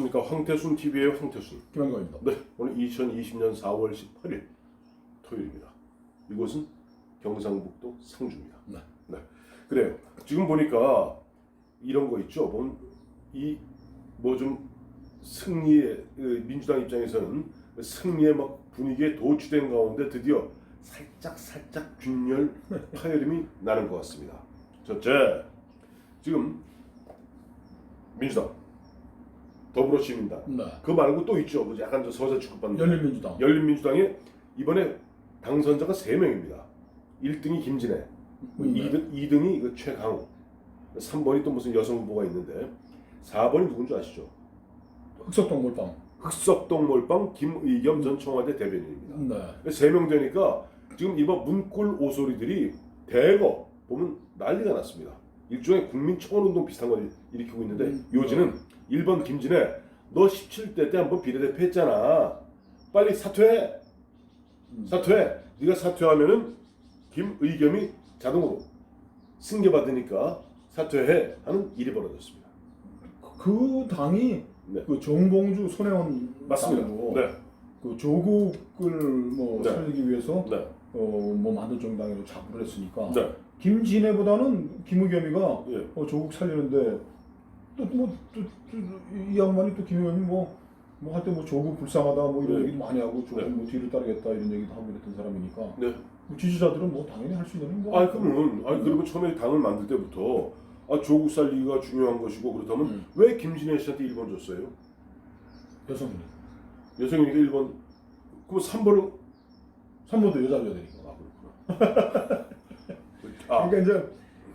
안녕하십니까. 황태순 TV의 황태순. 김한광입니다. 네, 오늘 2020년 4월 18일 토요일입니다. 이곳은 경상북도 상주입니다. 네. 네, 그래요. 지금 보니까 이런 거 있죠. 뭐 좀 승리의 민주당 입장에서는 승리의 막 분위기에 도취된 가운데 드디어 살짝 균열 파열음이 나는 것 같습니다. 첫째, 지금 민주당, 더불어시민당, 네. 그거 말고 또 있죠. 그 약간 저 서자 취급받는 열린민주당. 열린민주당에 이번에 당선자가 3명입니다. 1등이 김진애, 2등이 최강욱, 3번이 또 무슨 여성 후보가 있는데 4번이 누군지 아시죠? 흑석동 몰빵. 흑석동 몰빵 김의겸 전 청와대 대변인입니다. 네. 3명 되니까 지금 이번 문골 오소리들이 대거 보면 난리가 났습니다. 일종의 국민 청원운동 비슷한 걸 일으키고 있는데 요지는 1번 김진애, 너 17대 때 한번 비례대표 했잖아. 빨리 사퇴해. 사퇴해. 네가 사퇴하면은 김의겸이 자동으로 승계받으니까 사퇴해 하는 일이 벌어졌습니다. 그 당이 네. 그 정봉주 손혜원 맞습니다. 당으로 네. 그 조국을 뭐 네. 살리기 위해서 네. 뭐 만든 정당으로 자부를 했으니까 네. 김진애보다는 김의겸이가 예. 조국 살리는데 이 양반이 또 김의겸이 뭐 하여튼 뭐 조국 불쌍하다 뭐 이런 네. 얘기도 많이 하고 조국 네. 뭐 뒤를 따르겠다 이런 얘기도 하고 이랬던 사람이니까 네. 뭐 지지자들은 뭐 당연히 할 수 있는 뭐. 그리고 처음에 당을 만들 때부터 조국 살리기가 중요한 것이고 그렇다면 왜 김진애 씨한테 1번 줬어요? 여성이. 여성이니까 1번. 그럼 3번은 3번도 여자여야 되니까. 그렇구나. 그러니까 이제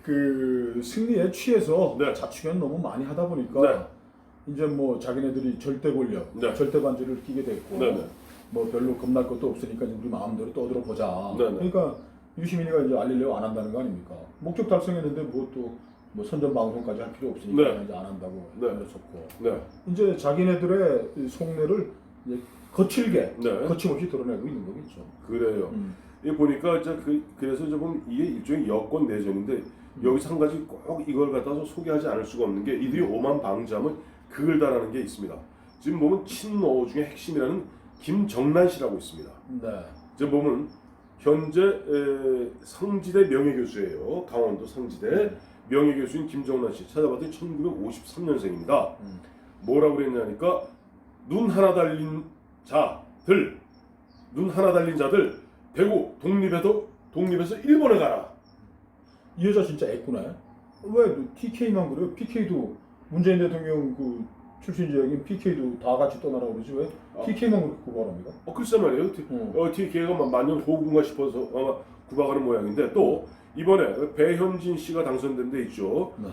그 승리에 취해서 네. 자축연 너무 많이 하다 보니까 네. 이제 뭐 자기네들이 절대 권력, 네. 절대 반지를 끼게 됐고 네. 뭐 별로 겁날 것도 없으니까 우리 마음대로 떠들어 보자. 네. 그러니까 유시민이가 이제 알리려고 안 한다는 거 아닙니까? 목적 달성했는데 뭐 또 뭐 선전 방송까지 할 필요 없으니까 네. 이제 안 한다고 네. 알려줬고 네. 이제 자기네들의 이 속내를 이제 거칠게 네. 거침없이 드러내고 있는 거겠죠. 그래요. 이 보니까 이제 그래서 조금 이게 일종의 여권 내전인데 여기서 한 가지 꼭 이걸 갖다서 소개하지 않을 수가 없는 게 이들이 오만 방자함을 그을다라는 게 있습니다. 지금 보면 친노 중에 핵심이라는 김정란 씨라고 있습니다. 네. 지금 보면 현재 상지대 명예교수예요. 강원도 상지대 명예교수인 김정란 씨 찾아봤더니 1953년생입니다. 뭐라고 그랬냐니까 눈 하나 달린 자들 대구 독립해서 일본에 가라. 이 여자 진짜 애꾸네. 왜 TK만 그래요? PK도 문재인 대통령 그 출신 지역인 PK도 다 같이 떠나라 그러지 왜 TK만 그렇게 구박합니까? 글쎄 말이에요. TK가 만년 호구인가 싶어서 아마 구박하는 모양인데 또 이번에 배현진 씨가 당선된 데 있죠. 네.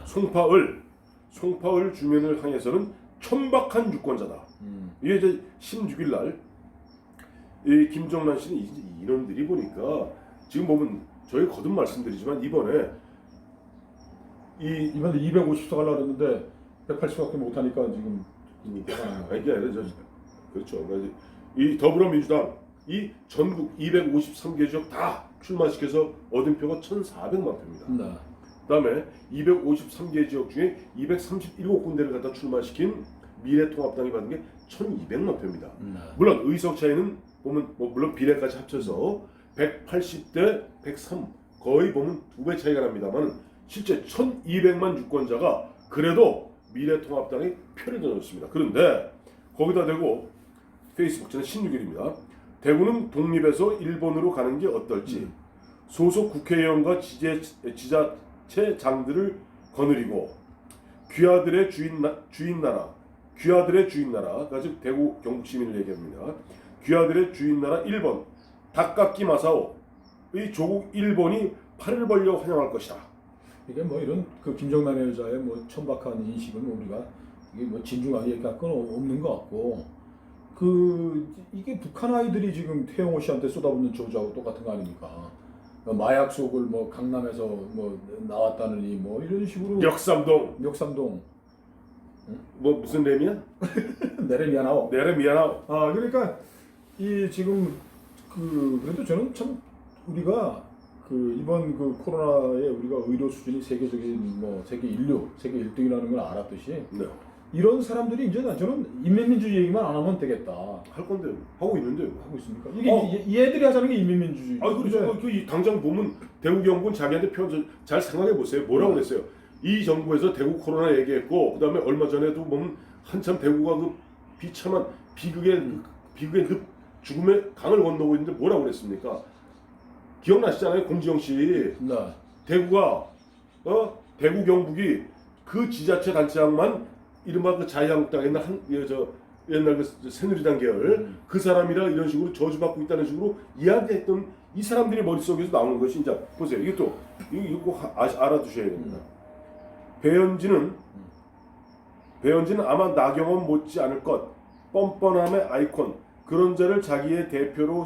송파을 주민을 향해서는 천박한 유권자다. 이게 이제 16일 날 이 김정란 씨는 이제 이놈들이 보니까 지금 보면 저희 거듭 말씀드리지만 이번에 이번에 250석 하려고 했는데 180석밖에 못하니까 지금 이게 아니라 그렇죠. 이 더불어민주당 이 전국 253개 지역 다 출마시켜서 얻은 표가 1,400만 표입니다. 네. 그다음에 253개 지역 중에 237군데를 갖다 출마시킨 미래통합당이 받은 게 1,200만 표입니다. 물론 의석 차이는 보면 물론 비례까지 합쳐서 180대 103 거의 보면 2배 차이가 납니다만 실제 1,200만 유권자가 그래도 미래통합당에 표를 던졌습니다. 그런데 거기다 대고 페이스북 지난 16일입니다. 대구는 독립해서 일본으로 가는 게 어떨지 소속 국회의원과 지자체장들을 거느리고 귀하들의 주인나라가 즉 대구 경북 시민을 얘기합니다. 귀하들의 주인나라 일본 닭깎기 마사오의 조국 일본이 팔을 벌려 환영할 것이다. 이게 뭐 이런 그 김정란의 여자의 뭐 천박한 인식은 우리가 이게 뭐 진중하게 얘기할 건 없는 것 같고 이게 북한 아이들이 지금 태영호 씨한테 쏟아붓는 저주하고 똑같은 거 아닙니까? 마약 속을 뭐 강남에서 뭐 나왔다느니 뭐 이런 식으로 멱삼동 뭐 무슨 램이야? 네레미야나오 그러니까 이 지금 그래도 저는 참 우리가 이번 코로나에 우리가 의료 수준이 세계적인 세계 인류 세계 1등이라는 걸 알았듯이 이런 사람들이 이제 저는 인민민주주의 얘기만 안 하면 되겠다 할 건데 하고 있는데요. 하고 있습니까? 이게 얘들이 하자는 게 인민민주주의. 아 그렇죠. 당장 보면 대구 경북은 자기한테 표현 잘 생각해 보세요. 뭐라고 그랬어요? 이 정부에서 대구 코로나 얘기했고 그다음에 얼마 전에도 보면 한참 대구가 그 비참한 비극의 늪 죽음의 강을 건너고 있는데 뭐라고 그랬습니까? 기억나시잖아요, 공지영 씨. 네. 대구가 대구 경북이 그 지자체 단체장만 이른바 그 자유한국당 옛날 그 새누리당 계열 그 사람이라 이런 식으로 저주받고 있다는 식으로 이야기했던 이 사람들의 머릿속에서 나오는 것이 이제 보세요. 이것도 이거 꼭 알아두셔야 됩니다. 배현진은 아마 나경원 못지 않을 것 뻔뻔함의 아이콘 그런 자를 자기의 대표로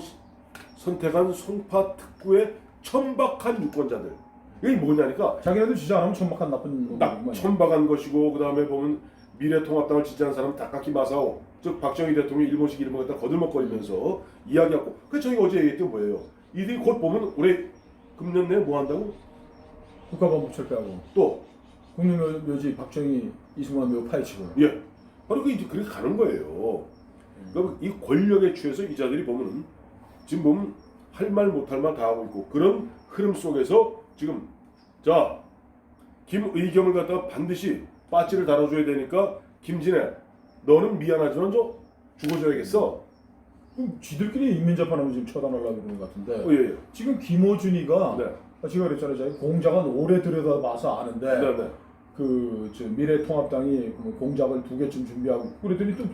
선택한 송파 특구의 천박한 유권자들. 이게 뭐냐니까 자기네들 지지 안 하면 천박한 나쁜 천박한 것이고 그 다음에 보면 미래통합당을 지지하는 사람 다카키 마사오 즉 박정희 대통령이 일본식 이름을 갖다 거들먹거리면서 이야기하고 그 저희가 어제 얘기했던 뭐예요? 이들이 곧 보면 올해 금년 내에 뭐 한다고? 국가보안법 철폐하고 또 국민묘지 박정희 이승만 묘 파헤치고. 예 바로 그렇게 가는 거예요. 그러니까 이 권력에 취해서 이 자들이 보면 지금 보면 할 말 못할 말 다 하고 있고 그런 흐름 속에서 지금 자 김의겸을 갖다가 반드시 빠찌를 달아줘야 되니까 김진애 너는 미안하지만 저 죽어줘야겠어. 그럼 지들끼리 인민재판하면 지금 처단하려고 그러는 것 같은데. 예. 지금 김어준이가 네. 제가 그랬잖아요. 자기 공작은 오래 들여다봐서 아는데 네. 저 미래통합당이 공작을 2개쯤 준비하고 그랬더니 또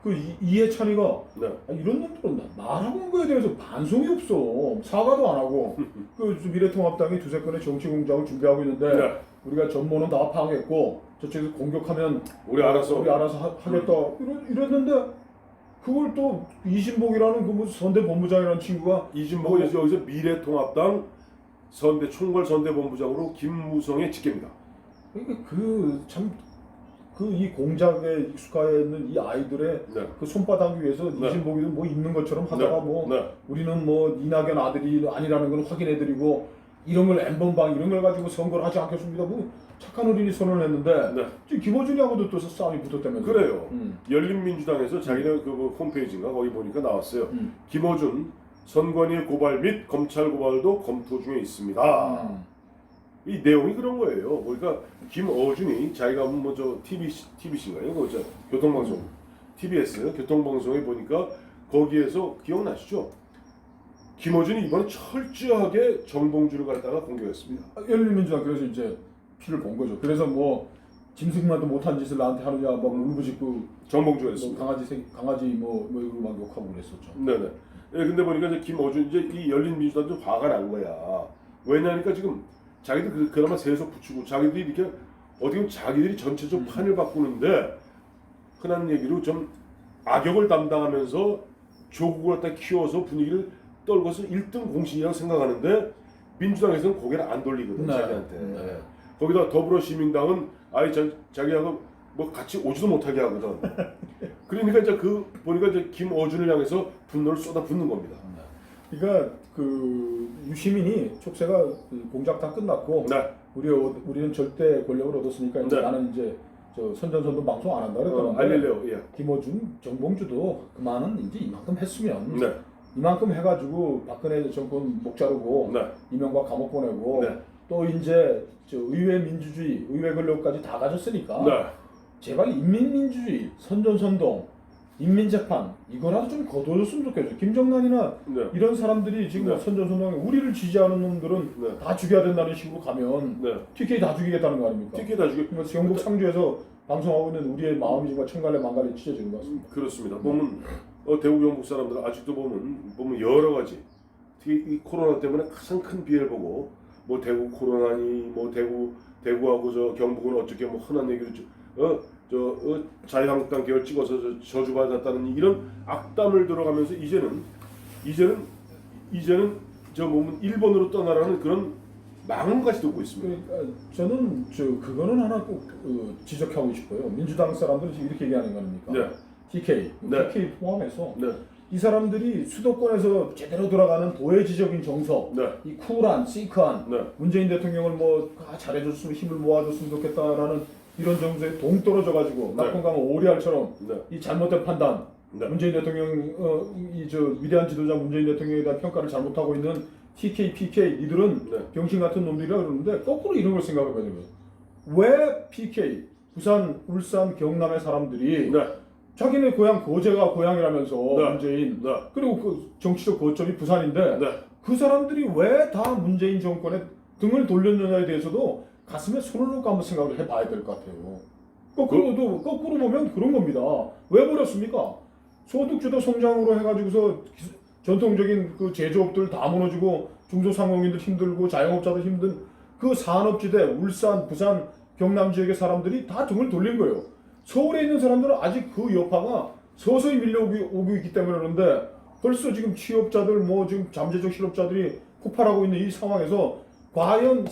그 이해찬이가 네. 이런 놈들은 말하는 거에 대해서 반성이 없어. 사과도 안 하고 그 미래통합당이 2-3건의 정치 공작을 준비하고 있는데 네. 우리가 전모는 다 파악했고 저쪽에서 공격하면 우리 알아서 하겠다 이랬는데 그걸 또 이진복이라는 그 선대 본부장이라는 친구가 이진복은 여기서 미래통합당 총괄 선대본부장으로 김무성의 직계입니다. 이 공작에 익숙해 있는 이 아이들의 네. 그 손바닥 위에서 네. 이진복이도 뭐 있는 것처럼 하다가 우리는 뭐 이낙연 아들이 아니라는 걸 확인해드리고 이런 걸 엠번방 이런 걸 가지고 선거를 하지 않겠습니다. 뭐 착한 어린이 선언을 했는데 지금 김어준이하고도 또 싸움이 붙었다면서요. 그래요. 열린민주당에서 자기네 그 홈페이지인가 거기 보니까 나왔어요. 김어준 선관위 고발 및 검찰 고발도 검토 중에 있습니다. 이 내용이 그런 거예요. 그러니까 김어준이 자기가 뭐저 TBC인가요? 그저 교통방송 TBS 교통방송에 보니까 거기에서 기억나시죠? 김어준이 이번에 철저하게 정봉주를 갖다가 공격했습니다. 열린민주당 그래서 이제 피를 본 거죠. 그래서 뭐 짐승만도 못한 짓을 나한테 하느냐 막 울부짖고 정봉주가 했습니다. 강아지 뭐 이거 막 욕하고 그랬었죠. 네네. 예, 근데 보니까 이제 김어준 이제 이 열린민주당도 화가 난 거야. 왜냐니까 지금 자기들 그나마 세속 붙이고 자기들이 이렇게 어떻게 보면 자기들이 전체적 판을 바꾸는데 흔한 얘기로 좀 악역을 담당하면서 조국을 갖다 키워서 분위기를 떨궈서 1등 공신이라고 생각하는데 민주당에서는 고개를 안 돌리거든 자기한테. 거기다 더불어시민당은 아예 자기하고 뭐 같이 오지도 못하게 하거든. 그러니까 이제 보니까 이제 김어준을 향해서 분노를 쏟아붓는 겁니다. 그러니까 그 유시민이 촉새가 공작 다 끝났고 우리는 절대 권력을 얻었으니까 이제 나는 이제 저 선전선동 방송 안 한다 그랬더니 알릴래요. 예. 김어준, 정봉주도 그만은 이제 이만큼 했으면 이만큼 해가지고 박근혜 정권 목 자르고 이명박 감옥 보내고 또 이제 저 의회 민주주의, 의회 권력까지 다 가졌으니까 제발 인민민주주의, 선전선동, 인민재판 이거라도 좀 거둬줬으면 좋겠어요. 김정남이나 이런 사람들이 지금 선전선동 우리를 지지하는 놈들은 다 죽여야 된다는 식으로 가면 TK 다 죽이겠다는 거 아닙니까? TK 다 죽여. 경북 상주에서 방송하고 있는 우리의 마음이 정말 천갈래 만갈래 찢어지는 것 같습니다. 그렇습니다. 보면 대구 경북 사람들 아직도 보면 여러 가지 특히 이 코로나 때문에 가장 큰 피해를 보고 뭐 대구 코로나니 뭐 대구하고 저 경북은 어떻게 뭐 흔한 얘기로 자유한국당 계열 찍어서 저주받았다는 이런 악담을 들어가면서 이제는 저 보면 일본으로 떠나라는 그런 망언까지 듣고 있습니다. 그러니까 저는 그거는 하나 꼭 지적하고 싶어요. 민주당 사람들은 지금 이렇게 얘기하는 거 아닙니까? TK 포함해서 이 사람들이 수도권에서 제대로 돌아가는 도회지적인 정서, 이 쿨한, 시크한 문재인 대통령을 뭐 잘해줬으면 힘을 모아줬으면 좋겠다라는 이런 정서에 동떨어져가지고 네. 낙동강 오리알처럼 네. 이 잘못된 판단, 네. 문재인 대통령 위대한 지도자 문재인 대통령에 대한 평가를 잘못하고 있는 TK, PK 이들은 네. 병신 같은 놈들이라 그러는데 거꾸로 이런 걸 생각해봐야 돼요. 왜 PK, 부산, 울산, 경남의 사람들이 네. 자기네 고향 거제가 고향이라면서 네. 문재인 네. 그리고 그 정치적 거점이 부산인데 네. 그 사람들이 왜 다 문재인 정권에 등을 돌렸느냐에 대해서도 가슴에 손을 놓고 한번 생각을 해봐야 될 것 같아요. 거꾸로 보면 그런 겁니다. 왜 버렸습니까? 소득주도 성장으로 해가지고서 전통적인 그 제조업들 다 무너지고 중소상공인들 힘들고 자영업자들 힘든 그 산업지대 울산, 부산, 경남 지역의 사람들이 다 등을 돌린 거예요. 서울에 있는 사람들은 아직 그 여파가 서서히 밀려오고 있기 때문에 그런데 벌써 지금 취업자들 뭐 지금 잠재적 실업자들이 폭발하고 있는 이 상황에서 과연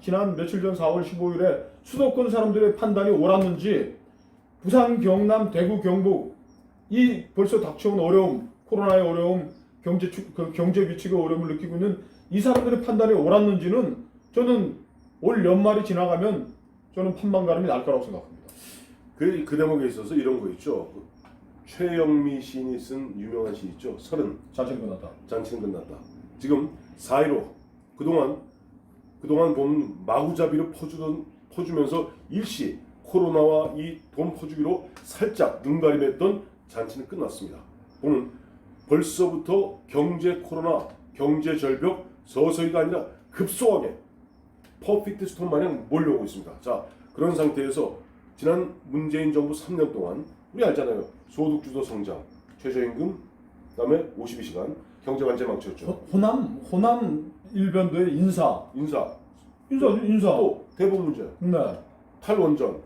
지난 며칠 전 4월 15일에 수도권 사람들의 판단이 옳았는지 부산, 경남, 대구, 경북 이 벌써 닥쳐온 어려움, 코로나의 어려움, 경제 위축의 어려움을 느끼고 있는 이 사람들의 판단이 옳았는지는 저는 올 연말이 지나가면 저는 판만가름이 날 거라고 생각합니다. 그 대목에 있어서 이런 거 있죠. 최영미 시인이 쓴 유명한 시 있죠. 30. 잔치는 끝났다. 잔치는 끝났다. 지금 4.15 그동안 보면 마구잡이로 퍼주면서 일시 코로나와 이 돈 퍼주기로 살짝 눈가림했던 잔치는 끝났습니다. 보면 벌써부터 경제 코로나, 경제 절벽 서서히가 아니라 급속하게 퍼펙트 스톰 마냥 몰려오고 있습니다. 자, 그런 상태에서 지난 문재인 정부 3년 동안 우리 알잖아요. 소득주도 성장, 최저임금, 그다음에 52시간, 경제관제 망쳤죠. 호남 일변도의 인사. 또 대북 문제, 네. 탈원전.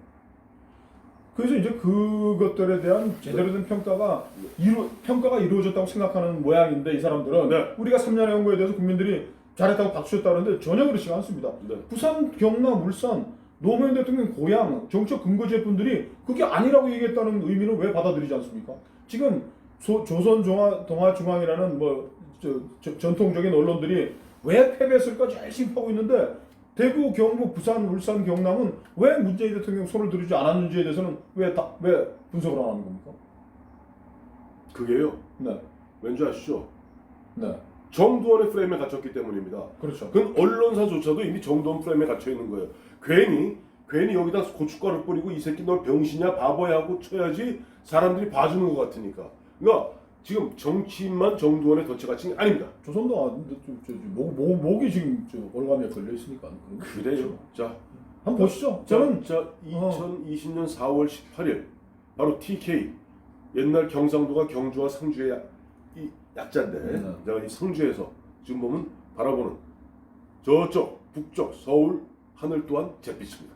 그래서 이제 그것들에 대한 제대로 된 평가가 이루어졌다고 생각하는 모양인데 이 사람들은 네. 우리가 3년의 연구에 대해서 국민들이 잘했다고 박수쳤다는데 전혀 그렇지 않습니다. 네. 부산, 경남, 울산 노무현 대통령 고향 정책 근거지의 분들이 그게 아니라고 얘기했다는 의미는 왜 받아들이지 않습니까? 지금 조선 동아 중앙이라는 전통적인 언론들이 왜 패배했을까 제일 심파하고 있는데 대구, 경북, 부산, 울산, 경남은 왜 문재인 대통령 손을 들이지 않았는지에 대해서는 왜 분석을 안 하는 겁니까? 그게요. 네, 왠지 아시죠? 네, 정두원의 프레임에 갇혔기 때문입니다. 그렇죠. 그건 언론사조차도 이미 정두원 프레임에 갇혀 있는 거예요. 괜히 여기다 고춧가루 뿌리고 이 새끼 너 병신이야 바보야 하고 쳐야지 사람들이 봐주는 것 같으니까. 그러니까 지금 정치인만 정두원의 덫에 갇힌 게 아닙니다. 조선도 목이 지금 월감에 걸려 있으니까 그래요. 자, 한번 보시죠. 저는 2020년 4월 18일 바로 TK 옛날 경상도가 경주와 상주의 이 약자인데 내가 이 상주에서 지금 보면 바라보는 저쪽 북쪽 서울 하늘 또한 잿빛입니다.